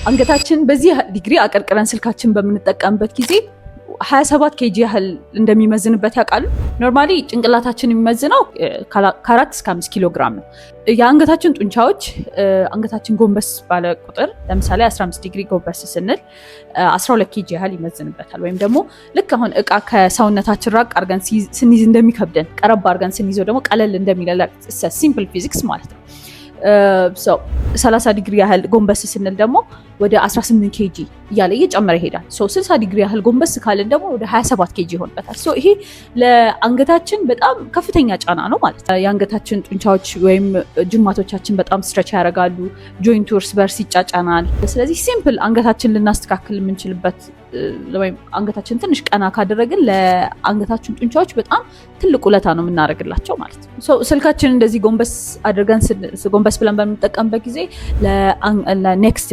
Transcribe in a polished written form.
አንገታችን በዚህ ዲግሪ አቀርቅረን ስልካችን በምንጠቀምበት ጊዜ 27 ኬጂ ያህል እንደሚመዝንበት ያውቃሉ። ኖርማሊ ጭንቅላታችን የሚመዝነው ከ4 እስከ 5 ኪሎ ግራም ነው። የአንገታችን ጡንቻዎች አንገታችን ጎንበስ ባለ ቁጥር ለምሳሌ 15 ዲግሪ ጎንበስ ስንል 12 ኬጂ ያህል ይመዝንበታል። ወይም ደግሞ ልክ አሁን እቃ ከሰውነታችን ራቅ አድርገን ስንይዝ እንደሚከብደን ቀረብ አድርገን ስንይዘው ደግሞ ቀለል እንደሚለላ ሲምፕል ፊዚክስ ማለት ነው። 30 ዲግሪ ያህል ጎንበስ ስንል ደግሞ ወደ 18 ኬጂ እያለ እየጨመረ ይሄዳል። 60 ዲግሪ ያህል ጎንበስ ካለን ደግሞ ወደ 27 ኬጂ ይሆንበታል። ይሄ ለአንገታችን በጣም ከፍተኛ ጫና ነው ማለት ነው። የአንገታችን ጡንቻዎች ወይም ጅማቶቻችን በጣም ስትሬች ያደርጋሉ። ጆይንቱ እርስ በርስ ይጫጫናል። ስለዚህ ሲምፕል አንገታችን ልናስተካክል የምንችልበት ወይም አንገታችን ትንሽ ቀና ካደረግን ለአንገታችን ጡንቻዎች በጣም ትልቅ ውለታ ነው የምናደርግላቸው ማለት ነው። ስልካችን እንደዚህ ጎንበስ አድርገን ጎንበስ ብለን በምንጠቀምበት ጊዜ ለኔክስት